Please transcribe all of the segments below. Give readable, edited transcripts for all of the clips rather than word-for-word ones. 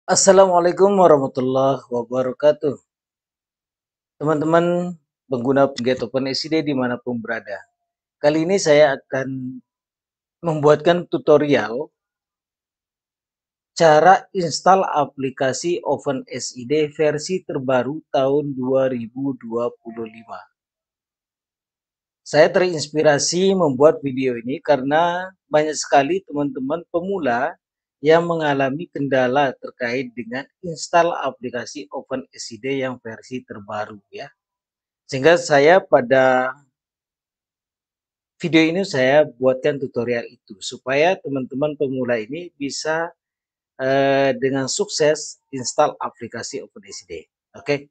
Assalamualaikum warahmatullahi wabarakatuh. Teman-teman pengguna Get OpenSCD dimanapun berada. Kali ini saya akan membuatkan tutorial cara install aplikasi OpenSCD versi terbaru tahun 2025. Saya terinspirasi membuat video ini karena banyak sekali teman-teman pemula yang mengalami kendala terkait dengan install aplikasi OpenSCD yang versi terbaru ya. Sehingga saya pada video ini saya buatkan tutorial itu supaya teman-teman pemula ini bisa dengan sukses install aplikasi OpenSCD. Oke,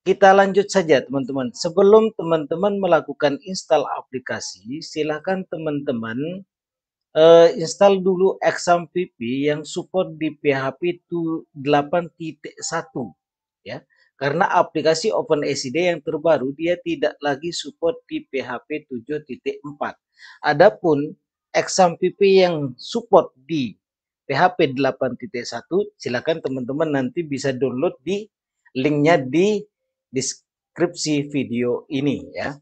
kita lanjut saja teman-teman. Sebelum teman-teman melakukan install aplikasi, silakan teman-teman install dulu XAMPP yang support di PHP 8.1 ya. Karena aplikasi OpenSCD yang terbaru dia tidak lagi support di PHP 7.4. Adapun XAMPP yang support di PHP 8.1 silakan teman-teman nanti bisa download di linknya di deskripsi video ini ya.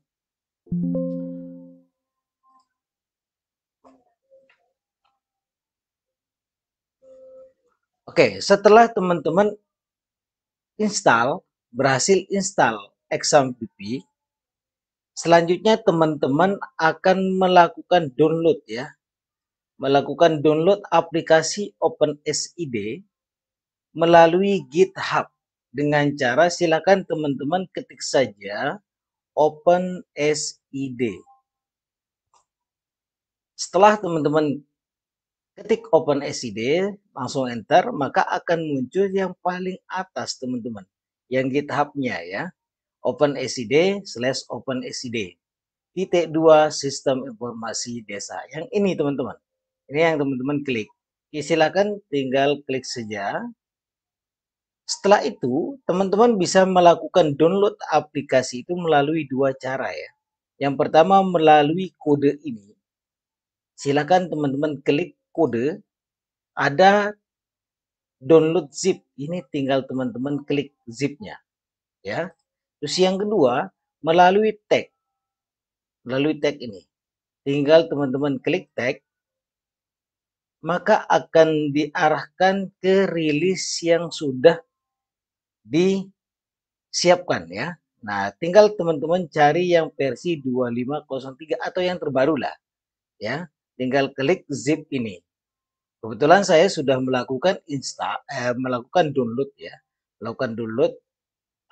Oke, setelah teman-teman berhasil install XAMPP, selanjutnya teman-teman akan melakukan download ya. Melakukan download aplikasi OpenSCD melalui GitHub dengan cara silakan teman-teman ketik saja OpenSCD. Setelah teman-teman ketik OpenSCD, langsung enter, maka akan muncul yang paling atas teman-teman, yang GitHub-nya ya, OpenSCD/OpenSCD. Titik 2 Sistem Informasi Desa. Yang ini teman-teman. Ini yang teman-teman klik. Oke, silakan tinggal klik saja. Setelah itu, teman-teman bisa melakukan download aplikasi itu melalui dua cara ya. Yang pertama melalui kode ini. Silakan teman-teman klik kode, ada download zip. Ini tinggal teman-teman klik zipnya ya. Terus yang kedua melalui tag. Melalui tag ini. Tinggal teman-teman klik tag, maka akan diarahkan ke rilis yang sudah disiapkan ya. Nah, tinggal teman-teman cari yang versi 2503 atau yang terbaru lah ya. Tinggal klik zip ini. Kebetulan saya sudah melakukan melakukan download ya. Melakukan download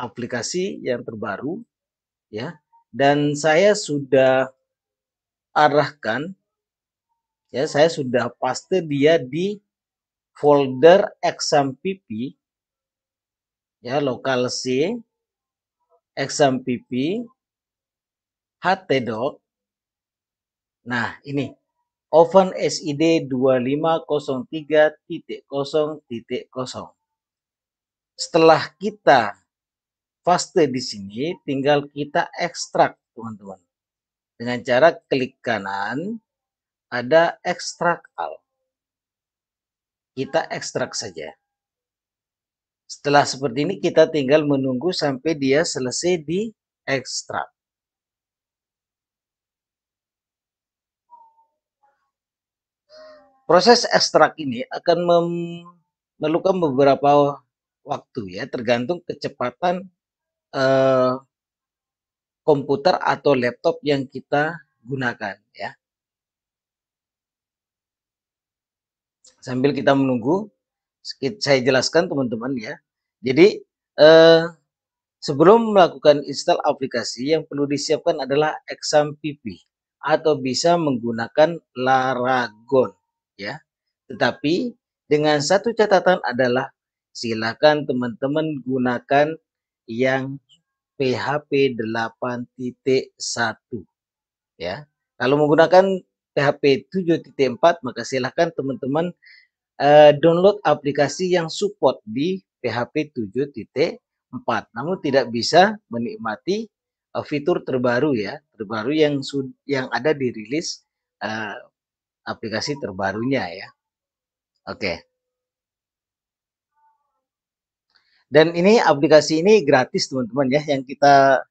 aplikasi yang terbaru ya. Dan saya sudah arahkan ya, saya sudah paste dia di folder XAMPP ya, lokal C XAMPP htdoc. Nah, ini OpenSCD 2503.0.0. Setelah kita paste di sini, tinggal kita ekstrak, teman-teman. Dengan cara klik kanan, ada ekstrak all. Kita ekstrak saja. Setelah seperti ini, kita tinggal menunggu sampai dia selesai di ekstrak. Proses ekstrak ini akan memerlukan beberapa waktu ya, tergantung kecepatan komputer atau laptop yang kita gunakan ya. Sambil kita menunggu, saya jelaskan teman-teman ya. Jadi sebelum melakukan install aplikasi yang perlu disiapkan adalah XAMPP atau bisa menggunakan Laragon ya. Tetapi dengan satu catatan adalah silakan teman-teman gunakan yang PHP 8.1 ya. Kalau menggunakan PHP 7.4 maka silakan teman-teman download aplikasi yang support di PHP 7.4. Namun tidak bisa menikmati fitur terbaru ya, terbaru yang ada di rilis aplikasi terbarunya ya. Oke. Dan ini aplikasi ini gratis teman-teman ya, yang kita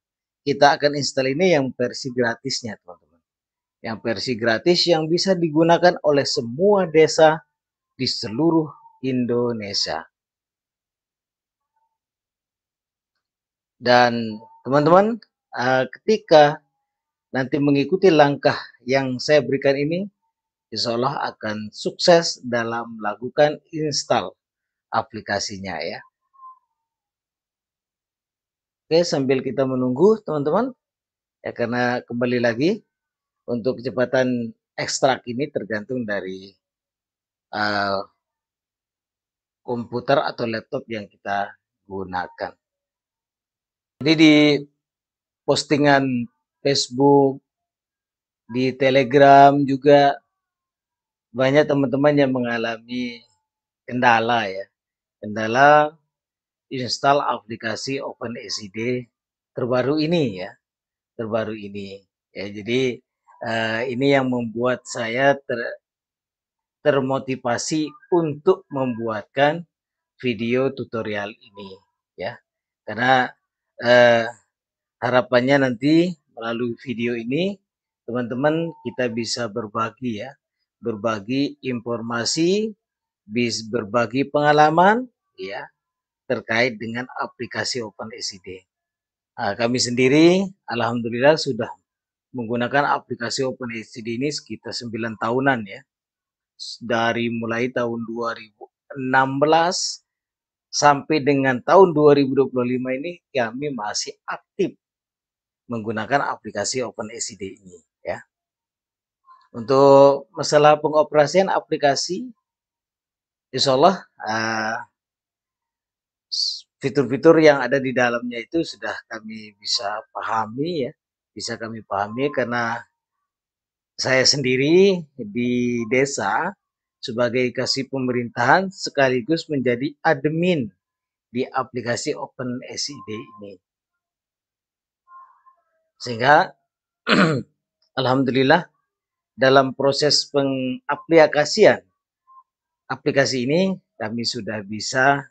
akan install ini yang versi gratisnya teman-teman. Yang versi gratis yang bisa digunakan oleh semua desa di seluruh Indonesia. Dan teman-teman, ketika nanti mengikuti langkah yang saya berikan ini, insya Allah akan sukses dalam melakukan install aplikasinya ya. Oke, sambil kita menunggu teman-teman, ya karena kembali lagi untuk kecepatan ekstrak ini tergantung dari uh, komputer atau laptop yang kita gunakan. Jadi di postingan Facebook, di Telegram juga banyak teman-teman yang mengalami kendala ya. Kendala install aplikasi OpenSCD terbaru ini ya, terbaru ini. Ya, jadi ini yang membuat saya termotivasi untuk membuatkan video tutorial ini ya. Karena eh, harapannya nanti melalui video ini teman-teman kita bisa berbagi ya, berbagi informasi, bisa berbagi pengalaman ya terkait dengan aplikasi OpenSCD. Nah, kami sendiri alhamdulillah sudah menggunakan aplikasi OpenSCD ini sekitar 9 tahunan ya. Dari mulai tahun 2016 sampai dengan tahun 2025 ini kami masih aktif menggunakan aplikasi OpenSCD ini ya. Untuk masalah pengoperasian aplikasi, insya Allah fitur-fitur yang ada di dalamnya itu sudah kami bisa pahami ya, bisa kami pahami karena saya sendiri di desa sebagai kasih pemerintahan sekaligus menjadi admin di aplikasi OpenSCD ini. Sehingga alhamdulillah dalam proses pengaplikasian aplikasi ini kami sudah bisa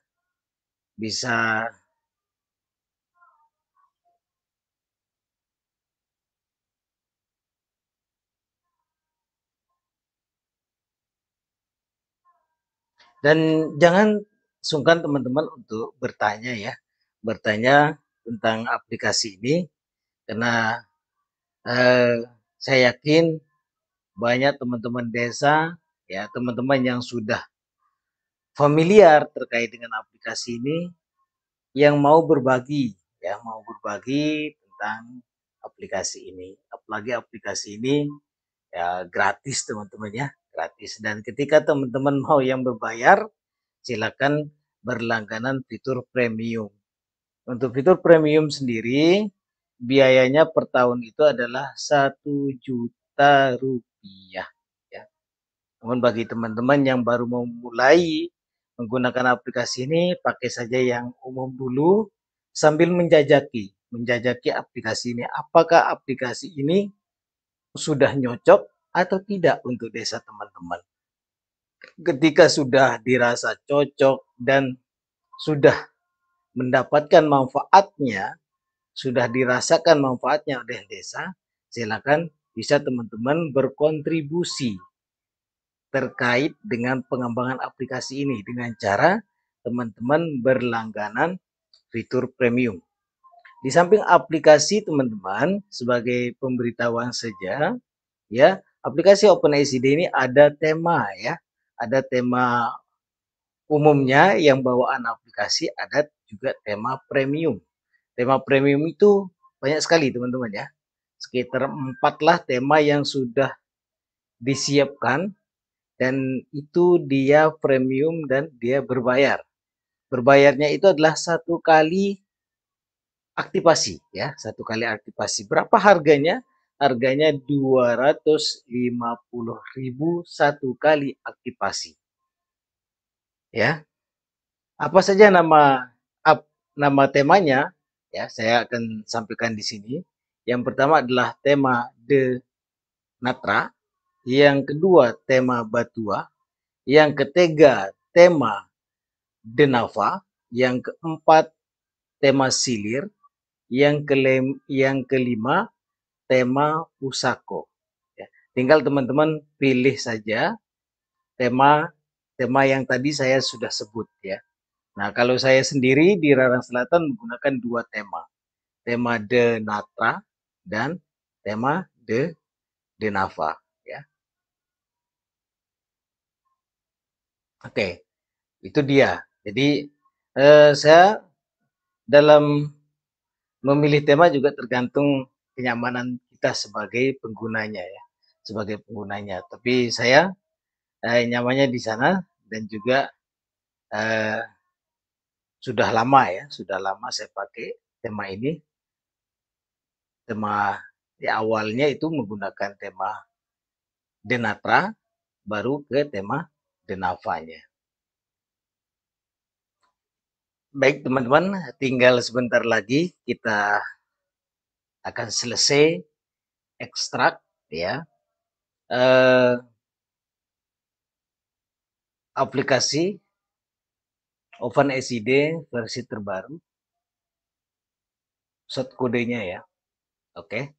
dan jangan sungkan teman-teman untuk bertanya ya, bertanya tentang aplikasi ini karena saya yakin banyak teman-teman desa ya, teman-teman yang sudah familiar terkait dengan aplikasi ini yang mau berbagi ya, mau berbagi tentang aplikasi ini. Apalagi aplikasi ini ya gratis teman-teman ya, gratis. Dan ketika teman-teman mau yang berbayar, silakan berlangganan fitur premium. Untuk fitur premium sendiri, biayanya per tahun itu adalah 1 juta rupiah. Ya. Namun bagi teman-teman yang baru memulai menggunakan aplikasi ini, pakai saja yang umum dulu sambil menjajaki aplikasi ini. Apakah aplikasi ini sudah nyocok atau tidak untuk desa teman-teman. Ketika sudah dirasa cocok dan sudah mendapatkan manfaatnya, sudah dirasakan manfaatnya oleh desa, silakan bisa teman-teman berkontribusi terkait dengan pengembangan aplikasi ini dengan cara teman-teman berlangganan fitur premium. Di samping aplikasi teman-teman, sebagai pemberitahuan saja, ya, aplikasi OpenSCD ini ada tema ya, ada tema umumnya yang bawaan aplikasi, ada juga tema premium. Tema premium itu banyak sekali teman-teman ya, sekitar 4 lah tema yang sudah disiapkan dan itu dia premium dan dia berbayar. Berbayarnya itu adalah 1 kali aktivasi ya, 1 kali aktivasi. Berapa harganya? Harganya 250.000 1 kali aktivasi. Ya. Apa saja nama temanya? Ya, saya akan sampaikan di sini. Yang pertama adalah tema The Natra, yang kedua tema Batua, yang ketiga tema The Nava, yang keempat tema silir, yang kelima tema pusako. Ya, tinggal teman-teman pilih saja tema yang tadi saya sudah sebut ya. Nah, kalau saya sendiri di Rarang Selatan menggunakan dua tema De Natra dan tema De Nava ya. Oke, itu dia. Jadi saya dalam memilih tema juga tergantung kenyamanan kita sebagai penggunanya ya, sebagai penggunanya. Tapi saya nyamannya di sana dan juga eh, sudah lama saya pakai tema ini. Tema di awalnya itu menggunakan tema Denatra, baru ke tema Denavanya. Baik teman-teman, tinggal sebentar lagi kita akan selesai ekstrak ya aplikasi OpenSID versi terbaru, short kodenya ya. Oke.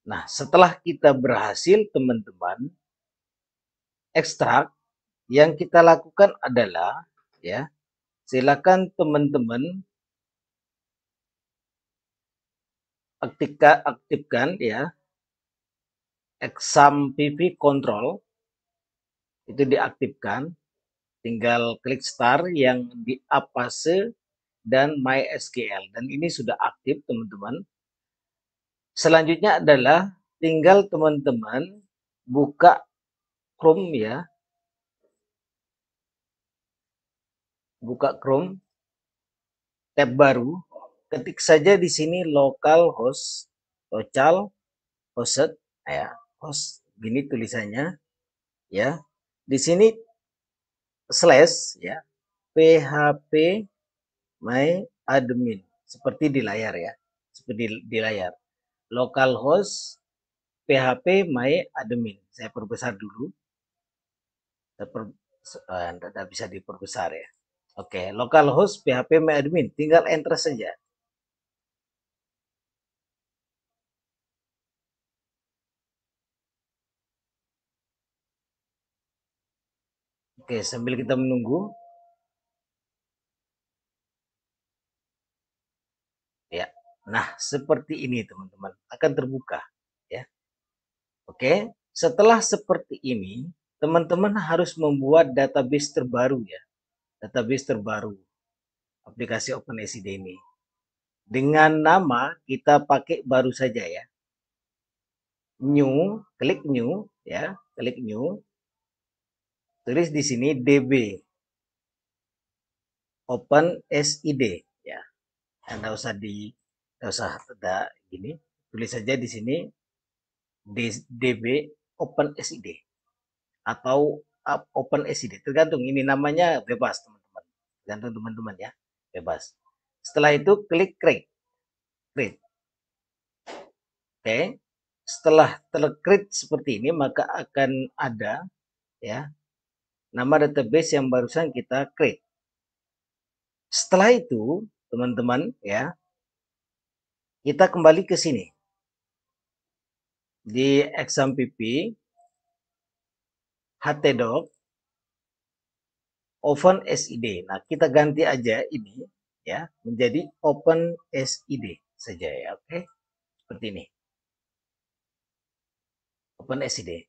Nah, setelah kita berhasil teman-teman ekstrak, yang kita lakukan adalah ya, silakan teman-teman aktifkan ya exam PV control, itu diaktifkan, tinggal klik start yang di Apase dan MySQL, dan ini sudah aktif teman-teman. Selanjutnya adalah tinggal teman-teman buka Chrome ya, buka Chrome tab baru, ketik saja di sini localhost ya, host gini tulisannya ya. Di sini slash ya php my admin seperti di layar ya, seperti di layar localhost php my admin. Saya perbesar dulu, tidak bisa diperbesar ya. Oke, localhost php my admin, tinggal enter saja. Oke, sambil kita menunggu ya. Nah, seperti ini teman-teman akan terbuka ya. Oke, setelah seperti ini teman-teman harus membuat database terbaru ya. Database terbaru aplikasi OpenSID ini. Dengan nama kita pakai baru saja ya. New, klik new ya, klik new. Tulis di sini DB OpenSID ya. Anda usah ada gini. Tulis saja di sini DB OpenSID atau OpenSID. Tergantung, ini namanya bebas teman-teman. Tergantung teman-teman ya, bebas. Setelah itu klik create. Oke. Setelah tercreate seperti ini maka akan ada ya nama database yang barusan kita create. Setelah itu teman-teman ya, kita kembali ke sini di XAMPP htdoc OpenSID. Nah, kita ganti aja ini ya menjadi OpenSID saja ya. Oke, seperti ini. OpenSID.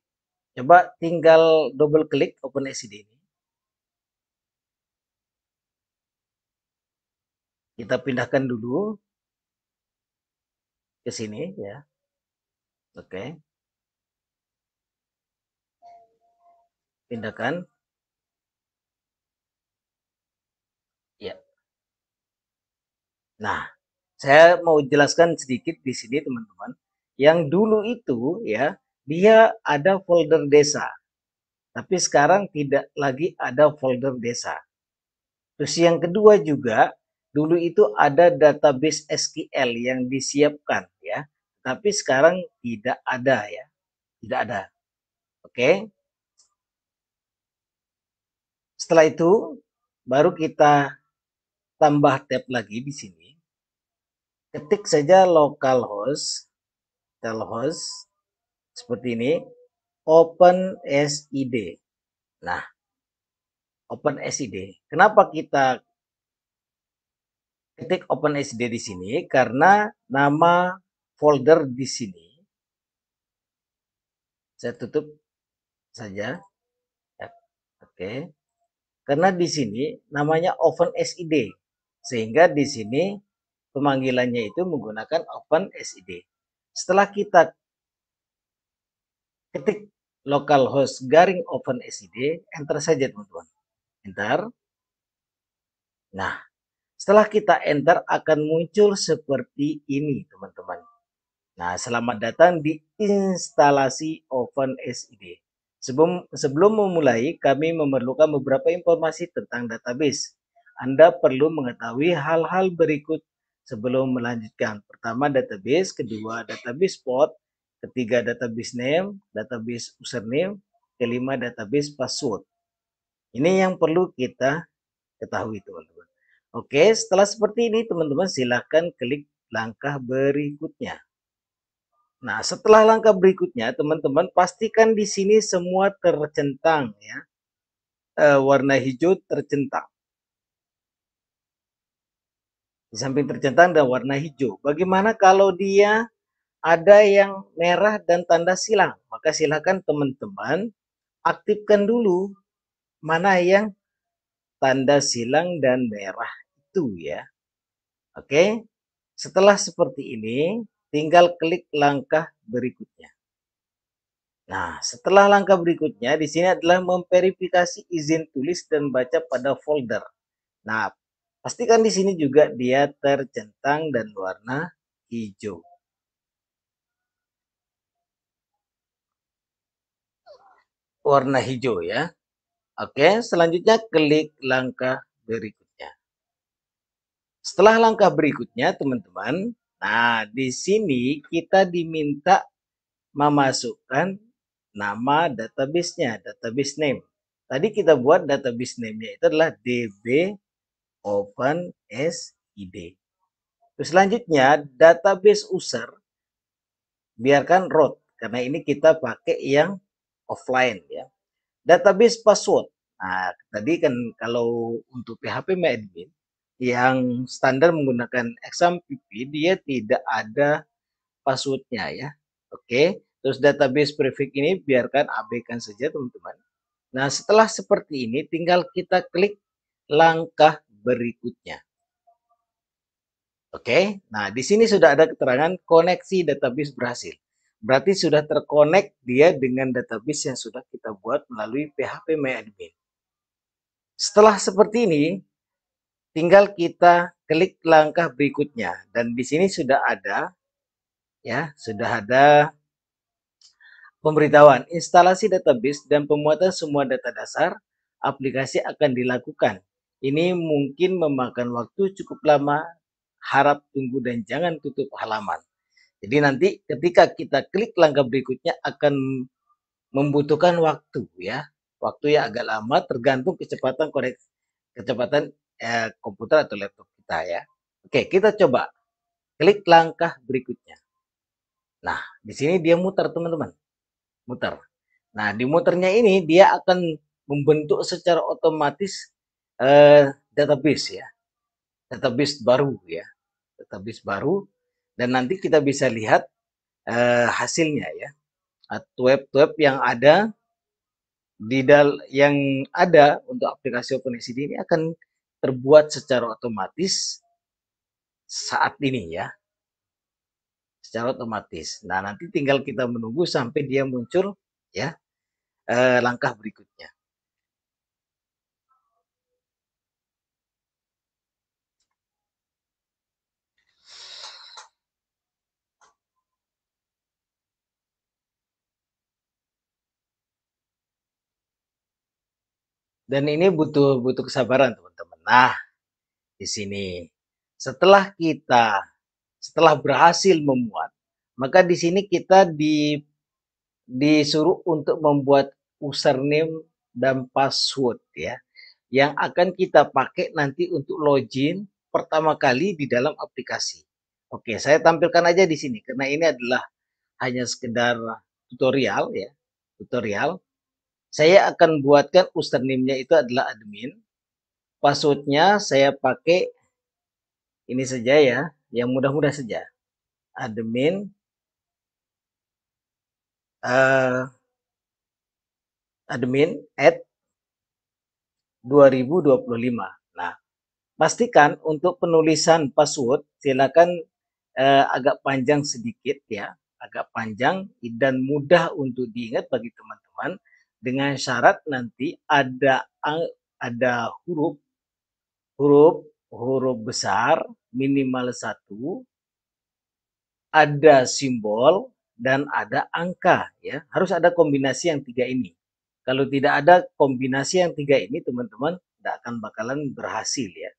Coba tinggal double klik OpenSID ini. Kita pindahkan dulu ke sini ya. Oke. Pindahkan. Ya. Nah, saya mau jelaskan sedikit di sini teman-teman. Yang dulu itu ya, dia ada folder desa. Tapi sekarang tidak lagi ada folder desa. Terus yang kedua juga, dulu itu ada database SQL yang disiapkan ya. Tapi sekarang tidak ada ya. Tidak ada. Oke. Setelah itu baru kita tambah tab lagi di sini. Ketik saja localhost seperti ini, OpenSID. Nah, OpenSID. Kenapa kita ketik OpenSID di sini? Karena nama folder di sini, saya tutup saja. Oke. Karena di sini namanya OpenSID. Sehingga di sini pemanggilannya itu menggunakan OpenSID. Setelah kita ketik localhost garing OpenSID, enter saja teman-teman. Enter. Nah, setelah kita enter akan muncul seperti ini teman-teman. Nah, selamat datang di instalasi OpenSID. Sebelum memulai, kami memerlukan beberapa informasi tentang database. Anda perlu mengetahui hal-hal berikut sebelum melanjutkan. Pertama, database. Kedua, database port. Ketiga, database name, database username. Kelima, database password. Ini yang perlu kita ketahui, teman-teman. Oke, setelah seperti ini, teman-teman, silakan klik langkah berikutnya. Nah, setelah langkah berikutnya, teman-teman pastikan di sini semua tercentang ya. Warna hijau tercentang. Di samping tercentang dan warna hijau. Bagaimana kalau dia ada yang merah dan tanda silang? Maka silakan teman-teman aktifkan dulu mana yang tanda silang dan merah itu ya. Oke. Setelah seperti ini, tinggal klik langkah berikutnya. Nah, setelah langkah berikutnya di sini adalah memverifikasi izin tulis dan baca pada folder. Nah, pastikan di sini juga dia tercentang dan warna hijau. Warna hijau ya. Oke, selanjutnya klik langkah berikutnya. Setelah langkah berikutnya, teman-teman, nah di sini kita diminta memasukkan nama database-nya, database name. Tadi kita buat database name-nya itu adalah DB OpenSID. Terus selanjutnya database user biarkan root karena ini kita pakai yang offline ya. Database password. Nah, tadi kan kalau untuk PHP MyAdmin yang standar menggunakan XAMPP dia tidak ada passwordnya ya. Oke, terus database prefix ini biarkan abaikan saja teman-teman. Nah, setelah seperti ini tinggal kita klik langkah berikutnya. Oke, nah di sini sudah ada keterangan koneksi database berhasil. Berarti sudah terkonek dia dengan database yang sudah kita buat melalui PHP MyAdmin. Setelah seperti ini, tinggal kita klik langkah berikutnya dan di sini sudah ada ya, sudah ada pemberitahuan instalasi database dan pemuatan semua data dasar aplikasi akan dilakukan. Ini mungkin memakan waktu cukup lama, harap tunggu dan jangan tutup halaman. Jadi nanti ketika kita klik langkah berikutnya akan membutuhkan waktu ya. Waktu yang agak lama tergantung kecepatan koneksi, kecepatan komputer atau laptop kita ya. Oke, kita coba klik langkah berikutnya. Nah, di sini dia muter teman-teman. Muter. Nah, di muternya ini dia akan membentuk secara otomatis database ya. Database baru ya. Database baru dan nanti kita bisa lihat hasilnya ya. Web-web yang ada yang ada untuk aplikasi OpenSID ini akan terbuat secara otomatis saat ini ya. Secara otomatis. Nah, nanti tinggal kita menunggu sampai dia muncul ya langkah berikutnya. Dan ini butuh kesabaran teman-teman. Nah, di sini setelah berhasil memuat, maka di sini kita disuruh untuk membuat username dan password ya. yang akan kita pakai nanti untuk login pertama kali di dalam aplikasi. Oke, saya tampilkan aja di sini karena ini adalah hanya sekedar tutorial ya, tutorial. Saya akan buatkan username-nya itu adalah admin. Password-nya saya pakai ini saja ya, yang mudah-mudah saja. Admin admin at 2025. Nah, pastikan untuk penulisan password silakan agak panjang sedikit ya, agak panjang dan mudah untuk diingat bagi teman-teman dengan syarat nanti ada huruf besar minimal 1, ada simbol dan ada angka ya. Harus ada kombinasi yang 3 ini. Kalau tidak ada kombinasi yang 3 ini teman-teman tidak akan bakalan berhasil ya.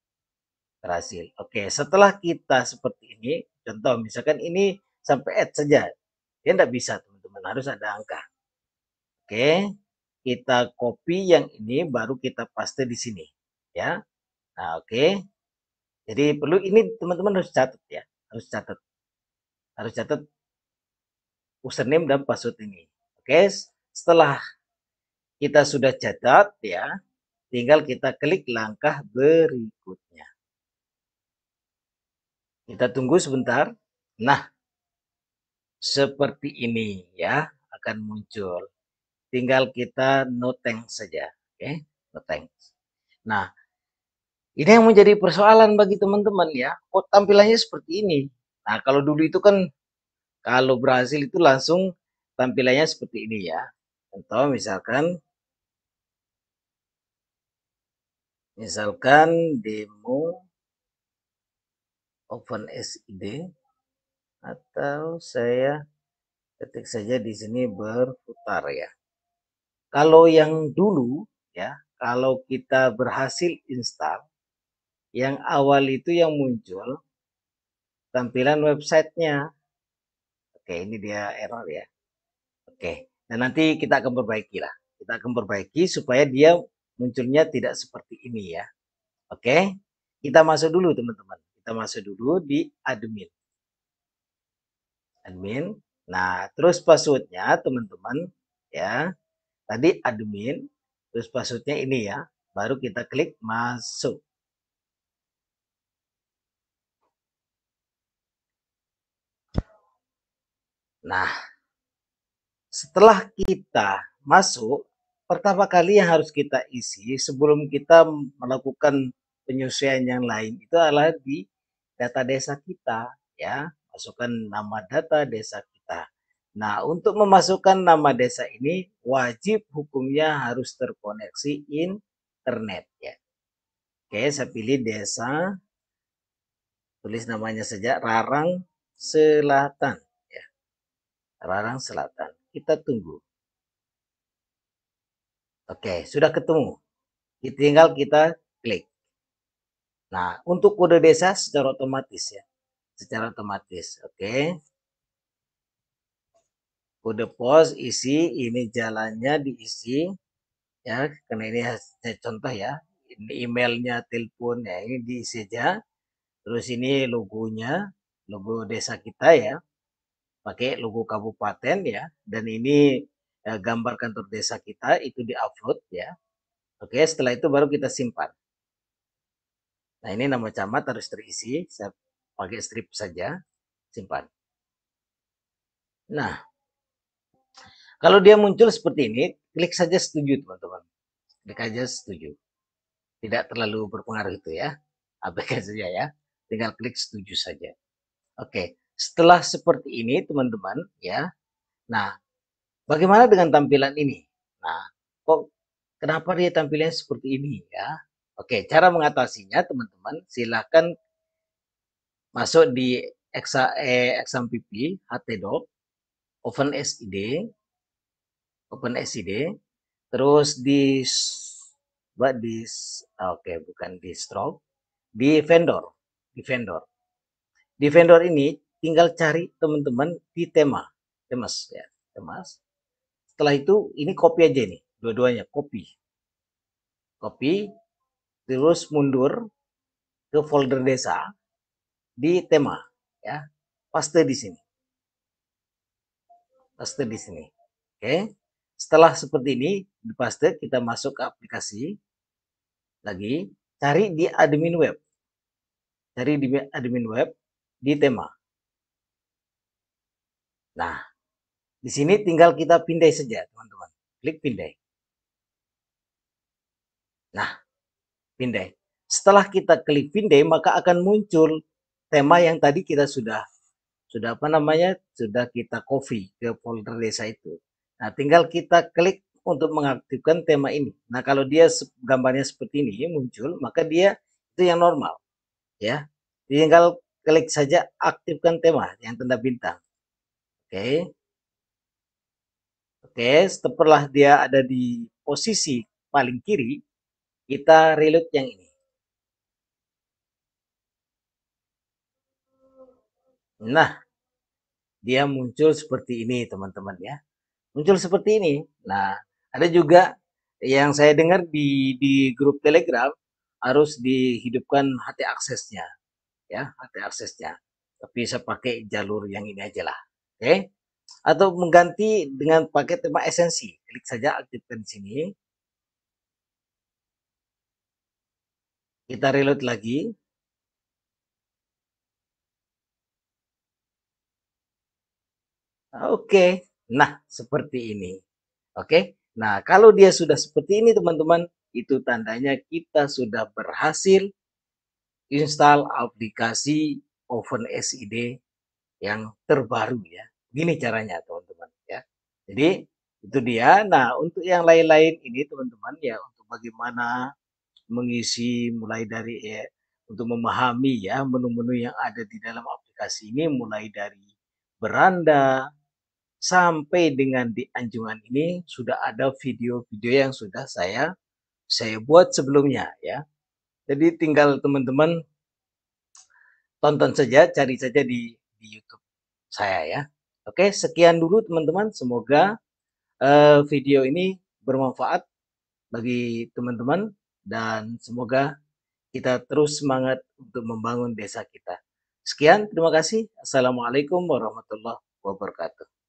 Berhasil. Oke, setelah kita seperti ini, contoh misalkan ini sampai add saja. Dia tidak bisa teman-teman, harus ada angka. Oke, kita copy yang ini baru kita paste di sini ya. Nah, oke. Jadi perlu ini teman-teman harus catat ya, harus catat. Harus catat username dan password ini. Oke, setelah kita sudah catat ya, tinggal kita klik langkah berikutnya. Kita tunggu sebentar. Nah, seperti ini ya akan muncul. Tinggal kita no thanks saja. Oke, no thanks. Nah, ini yang menjadi persoalan bagi teman-teman ya. Kok tampilannya seperti ini? Nah, kalau dulu itu kan kalau berhasil itu langsung tampilannya seperti ini ya. Contoh misalkan demo OpenSID atau saya ketik saja di sini berputar ya. Kalau yang dulu ya, kalau kita berhasil install, yang awal itu yang muncul tampilan websitenya. Oke, ini dia error ya. Oke, dan nanti kita akan perbaiki lah. Kita akan perbaiki supaya dia munculnya tidak seperti ini ya. Oke, kita masuk dulu teman-teman. Kita masuk dulu di admin. Admin. Nah, terus passwordnya teman-teman ya. Tadi admin, terus passwordnya ini ya. Baru kita klik masuk. Nah, setelah kita masuk, pertama kali yang harus kita isi sebelum kita melakukan penyesuaian yang lain itu adalah di data desa kita ya, masukkan nama data desa kita. Nah, untuk memasukkan nama desa ini wajib hukumnya harus terkoneksi internet ya. Oke, saya pilih desa, tulis namanya saja Rarang Selatan ya. Rarang Selatan. Kita tunggu. Oke, sudah ketemu. Tinggal kita klik. Nah, untuk kode desa secara otomatis ya. Secara otomatis. Oke. Kode pos isi, ini jalannya diisi ya, karena ini contoh ya. Ini emailnya, telepon ya, ini diisi aja. Terus ini logonya, logo desa kita ya. Pakai logo kabupaten ya, dan ini gambar kantor desa kita itu diupload ya. Oke, setelah itu baru kita simpan. Nah, ini nama camat harus terisi. Saya pakai strip saja, simpan. Nah, kalau dia muncul seperti ini, klik saja setuju, teman-teman. Klik aja setuju. Tidak terlalu berpengaruh itu ya. Abaikan saja ya. Tinggal klik setuju saja. Oke, setelah seperti ini, teman-teman ya. Nah, bagaimana dengan tampilan ini? Nah, kok kenapa dia tampilnya seperti ini ya? Oke, cara mengatasinya, teman-teman, silakan masuk di XAMPP, htdoc, OpenSID, terus oke, bukan di stroke, di vendor. Di vendor ini tinggal cari teman-teman di temas ya, temas. Setelah itu ini copy aja nih, dua-duanya copy. terus mundur ke folder desa di tema, ya. Paste di sini. Paste di sini. Oke. Setelah seperti ini dipaste, kita masuk ke aplikasi lagi, cari di admin web. Cari di admin web di tema. Nah, di sini tinggal kita pindai saja, teman-teman. Klik pindai. Nah, pindai. Setelah kita klik pindai, maka akan muncul tema yang tadi kita sudah apa namanya, sudah kita copy ke folder desa itu. Nah, tinggal kita klik untuk mengaktifkan tema ini. Nah, kalau dia gambarnya seperti ini muncul, maka dia itu yang normal, ya. Tinggal klik saja aktifkan tema yang tanda bintang. Oke. Oke, setelah dia ada di posisi paling kiri, kita reload yang ini. Nah, dia muncul seperti ini, teman-teman, ya. Muncul seperti ini. Nah, ada juga yang saya dengar di grup Telegram harus dihidupkan HT aksesnya, ya, HT aksesnya. Tapi saya pakai jalur yang ini aja lah. Oke. Atau mengganti dengan pakai tema esensi. Klik saja aktifkan di sini. Kita reload lagi. Oke. Nah, seperti ini. Oke. Nah, kalau dia sudah seperti ini, teman-teman, itu tandanya kita sudah berhasil install aplikasi OpenSID yang terbaru, ya. Gini caranya, teman-teman, ya. Jadi itu dia. Nah, untuk yang lain-lain ini, teman-teman, ya, untuk bagaimana mengisi mulai dari, ya, untuk memahami, ya, menu-menu yang ada di dalam aplikasi ini, mulai dari beranda sampai dengan di anjungan ini sudah ada video-video yang sudah saya buat sebelumnya, ya. Jadi tinggal teman-teman tonton saja, cari saja di YouTube saya, ya. Oke, sekian dulu teman-teman. Semoga video ini bermanfaat bagi teman-teman dan semoga kita terus semangat untuk membangun desa kita. Sekian, terima kasih. Assalamualaikum warahmatullahi wabarakatuh.